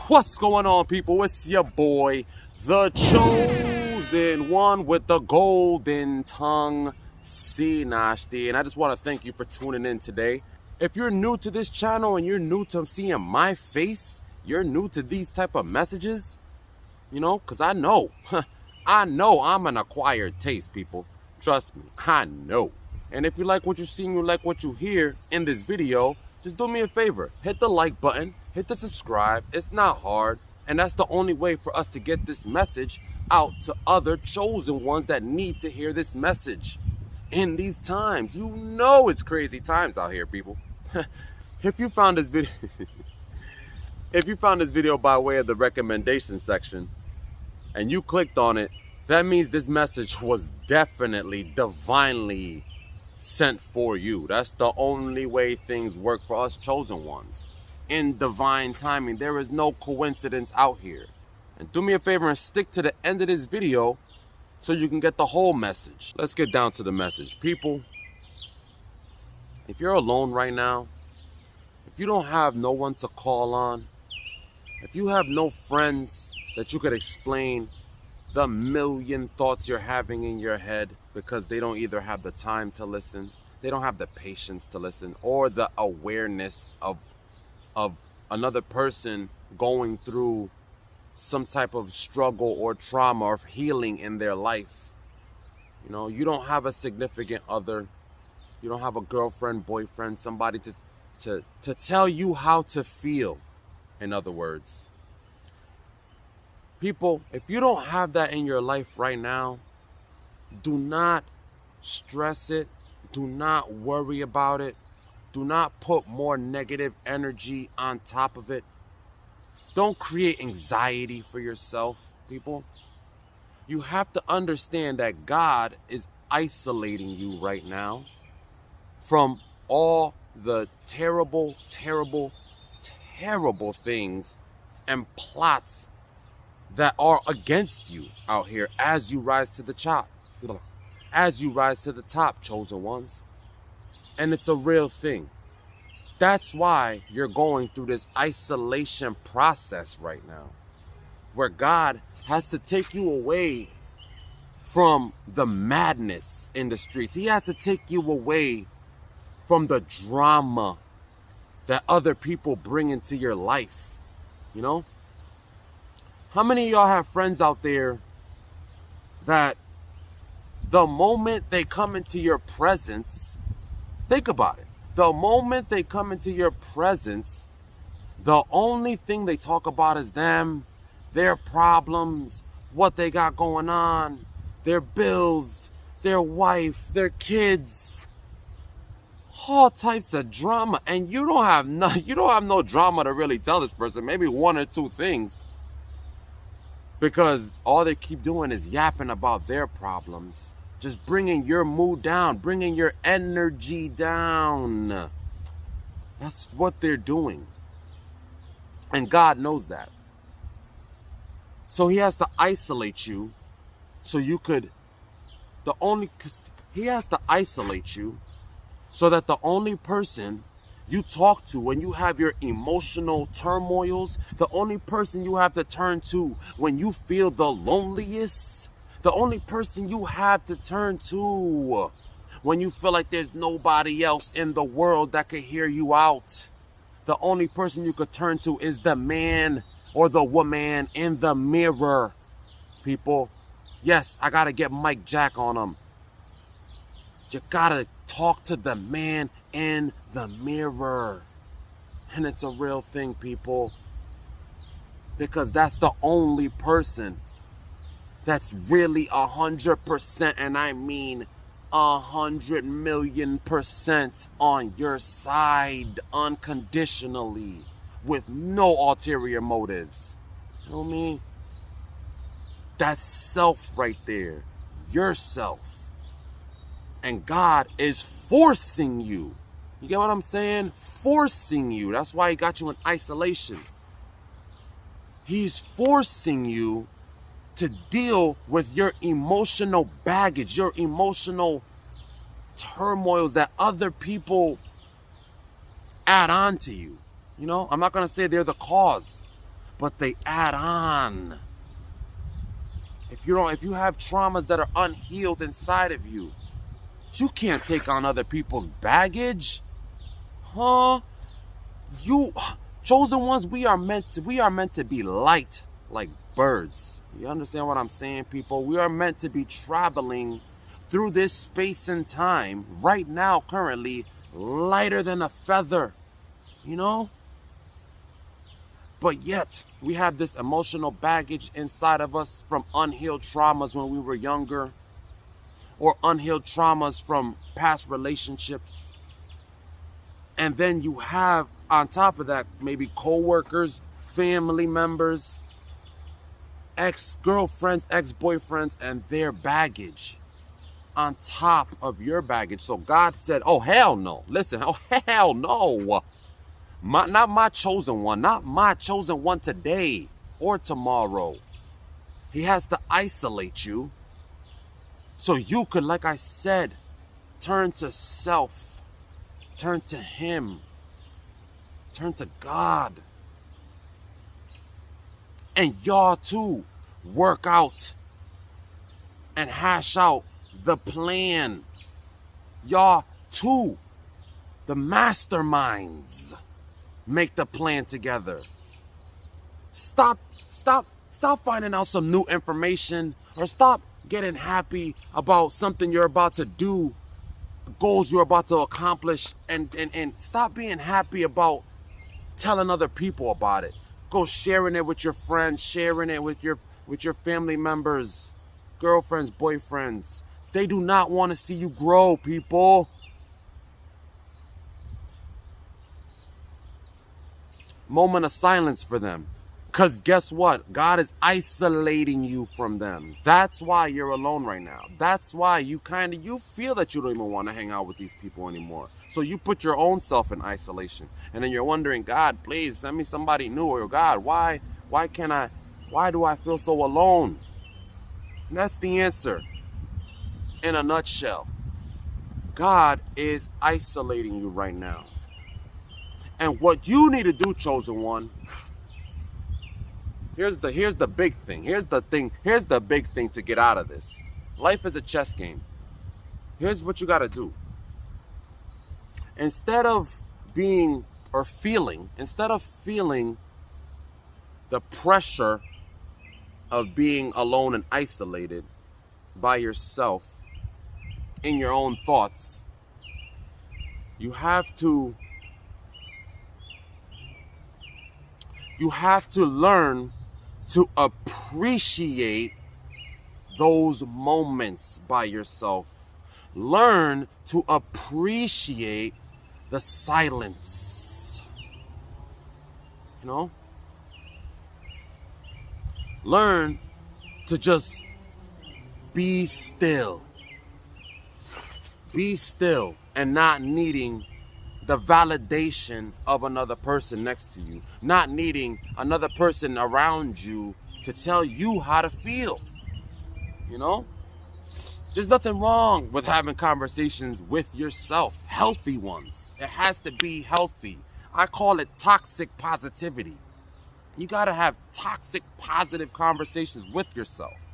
What's going on, people? It's your boy, the chosen one with the golden tongue, Nashti, and I just want to thank you for tuning in today. If you're new to this channel and you're new to seeing my face, you're new to these type of messages, because I know I'm an acquired taste, people. Trust me, I know. And if you like what you see and you like what you hear in this video, just do me a favor. Hit the like button, hit the subscribe. It's not hard. And that's the only way for us to get this message out to other chosen ones that need to hear this message in these times. You know it's crazy times out here, people. If you found this video by way of the recommendation section and you clicked on it, that means this message was definitely divinely sent for you. That's the only way things work for us chosen ones. In divine timing, there is no coincidence out here. And do me a favor and stick to the end of this video so you can get the whole message. Let's get down to the message. People, if you're alone right now, if you don't have no one to call on, if you have no friends that you could explain the million thoughts you're having in your head because they don't either have the time to listen, they don't have the patience to listen, or the awareness of another person going through some type of struggle or trauma or healing in their life. You don't have a significant other, you don't have a girlfriend, boyfriend, somebody to tell you how to feel, in other words. People, if you don't have that in your life right now, do not stress it. Do not worry about it. Do not put more negative energy on top of it. Don't create anxiety for yourself, people. You have to understand that God is isolating you right now from all the terrible, terrible, terrible things and plots that are against you out here as you rise to the top. As you rise to the top, chosen ones. And it's a real thing. That's why you're going through this isolation process right now, where God has to take you away from the madness in the streets. He has to take you away from the drama that other people bring into your life. How many of y'all have friends out there that the moment they come into your presence, think about it. The moment they come into your presence, the only thing they talk about is them, their problems, what they got going on, their bills, their wife, their kids, all types of drama. And you don't have no drama to really tell this person, maybe one or two things. Because all they keep doing is yapping about their problems. Just bringing your mood down, bringing your energy down. That's what they're doing. And God knows that. So he has to isolate you so you could, he has to isolate you so that the only person you talk to when you have your emotional turmoils, the only person you have to turn to when you feel the loneliest, the only person you have to turn to when you feel like there's nobody else in the world that can hear you out, the only person you could turn to is the man or the woman in the mirror. People, yes, I gotta get Mike Jack on them. You gotta talk to the man in the mirror. And it's a real thing, people. Because that's the only person that's really 100%, and I mean 100,000,000% on your side unconditionally with no ulterior motives. You know what I mean? That's self right there. Yourself. And God is forcing you. You get what I'm saying? Forcing you. That's why he got you in isolation. He's forcing you to deal with your emotional baggage, your emotional turmoils that other people add on to you. I'm not going to say they're the cause, but they add on. If you have traumas that are unhealed inside of you, you can't take on other people's baggage. Huh? You chosen ones, we are meant to be light like birds. You understand what I'm saying, people? We are meant to be traveling through this space and time right now, currently, lighter than a feather, you know? But yet, we have this emotional baggage inside of us from unhealed traumas when we were younger, or unhealed traumas from past relationships. And then you have, on top of that, maybe co-workers, family members, ex-girlfriends, ex-boyfriends, and their baggage on top of your baggage. So God said, oh, hell no. Listen, oh, hell no. Not my chosen one. Not my chosen one today or tomorrow. He has to isolate you so you could, like I said, turn to self, turn to Him, turn to God. And y'all too work out and hash out the plan. Y'all too, the masterminds, make the plan together. Stop finding out some new information, or stop getting happy about something you're about to do, goals you're about to accomplish, and stop being happy about telling other people about it. Go sharing it with your friends, sharing it with your family members, girlfriends, boyfriends. They do not want to see you grow, people. Moment of silence for them. Because guess what? God is isolating you from them. That's why you're alone right now. That's why you feel that you don't even want to hang out with these people anymore. So you put your own self in isolation. And then you're wondering, God, please send me somebody new. Or God, why do I feel so alone? And that's the answer. In a nutshell, God is isolating you right now. And what you need to do, chosen one, here's the big thing. Here's the big thing to get out of this. Life is a chess game. Here's what you got to do. Instead of feeling the pressure of being alone and isolated by yourself in your own thoughts, you have to learn to appreciate those moments by yourself. Learn to appreciate the silence. You know? Learn to just be still. Be still and not needing the validation of another person next to you. Not needing another person around you to tell you how to feel. You know? There's nothing wrong with having conversations with yourself. Healthy ones. It has to be healthy. I call it toxic positivity. You gotta have toxic positive conversations with yourself.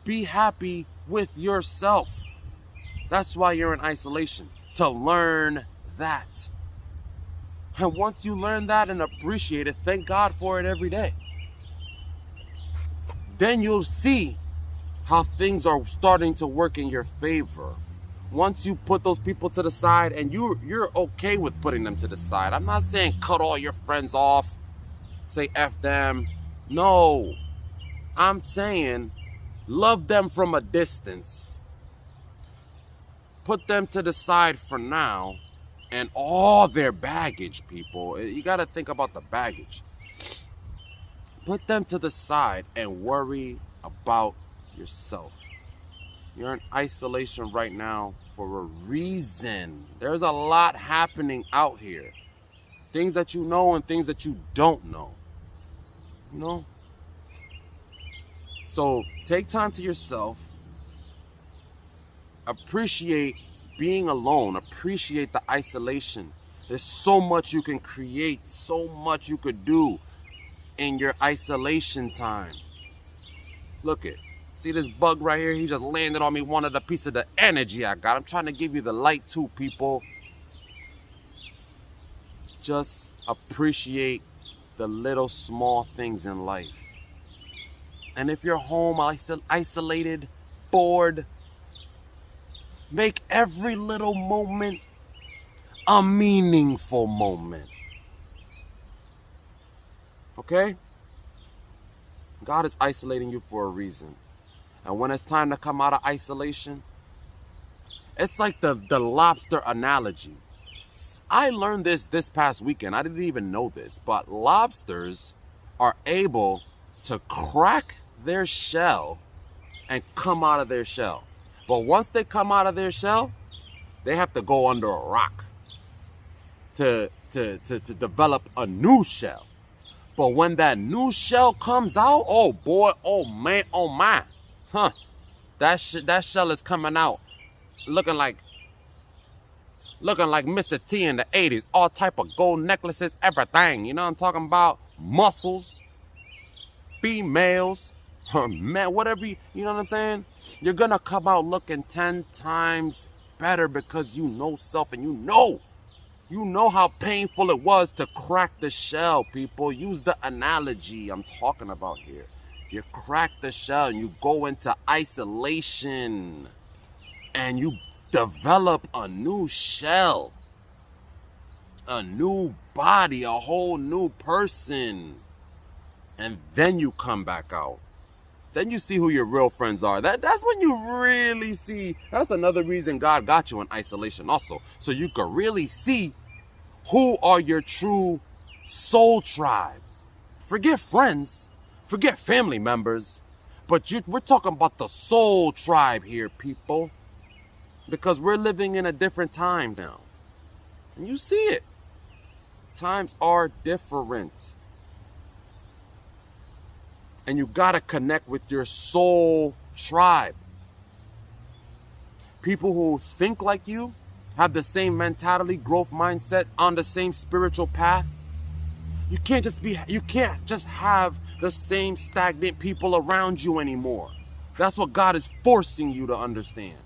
Be happy with yourself. That's why you're in isolation. To learn that. And once you learn that and appreciate it, thank God for it every day. Then you'll see how things are starting to work in your favor. Once you put those people to the side, and you're okay with putting them to the side. I'm not saying cut all your friends off, say F them. No. I'm saying love them from a distance. Put them to the side for now, and all their baggage, people. You got to think about the baggage. Put them to the side and worry about yourself. You're in isolation right now for a reason. There's a lot happening out here. Things that you know and things that you don't know. You know? So take time to yourself. Appreciate being alone. Appreciate the isolation. There's so much you can create, so much you could do. in your isolation time. Look it. See this bug right here? He just landed on me, wanted a piece of the energy I got. I'm trying to give you the light too, people. Just appreciate the little small things in life. And if you're home isolated, bored, make every little moment a meaningful moment. Okay? God is isolating you for a reason. And when it's time to come out of isolation, it's like the lobster analogy. I learned this past weekend. I didn't even know this, but lobsters are able to crack their shell and come out of their shell. But once they come out of their shell, they have to go under a rock to develop a new shell. But when that new shell comes out, oh boy, oh man, oh my, that shell is coming out looking like Mr. T in the 80s, all type of gold necklaces, everything. You know what I'm talking about? Muscles, females, man, whatever, you know what I'm saying? You're gonna come out looking 10 times better because you know self and you know how painful it was to crack the shell, people. Use the analogy I'm talking about here. You crack the shell and you go into isolation and you develop a new shell, a new body, a whole new person. And then you come back out. Then you see who your real friends are. That's when you really see. That's another reason God got you in isolation also. So you can really see who are your true soul tribe. Forget friends. Forget family members. But we're talking about the soul tribe here, people. Because we're living in a different time now. And you see it. Times are different. And you gotta connect with your soul tribe. People who think like you, have the same mentality, growth mindset, on the same spiritual path. You can't just have the same stagnant people around you anymore. That's what God is forcing you to understand.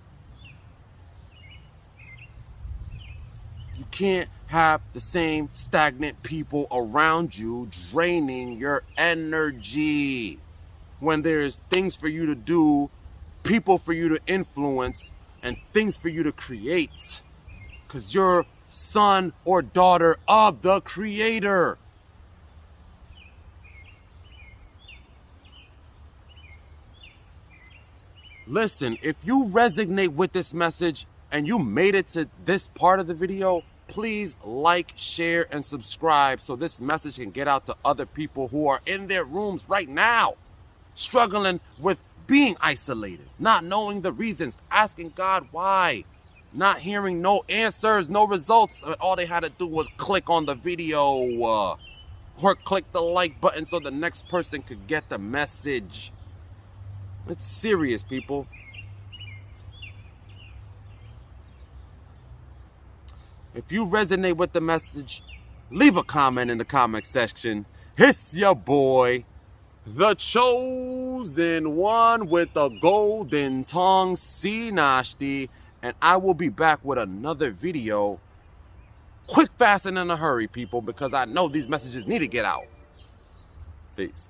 You can't have the same stagnant people around you draining your energy. When there's things for you to do, people for you to influence, and things for you to create. Because you're son or daughter of the Creator. Listen, if you resonate with this message and you made it to this part of the video, please like, share, and subscribe so this message can get out to other people who are in their rooms right now, struggling with being isolated, not knowing the reasons, asking God why, not hearing no answers, no results. All they had to do was click on the video or click the like button so the next person could get the message. It's serious, people. If you resonate with the message, leave a comment in the comment section. It's your boy, the chosen one with the golden tongue, C Nashti, and I will be back with another video. Quick, fast, and in a hurry, people, because I know these messages need to get out. Peace.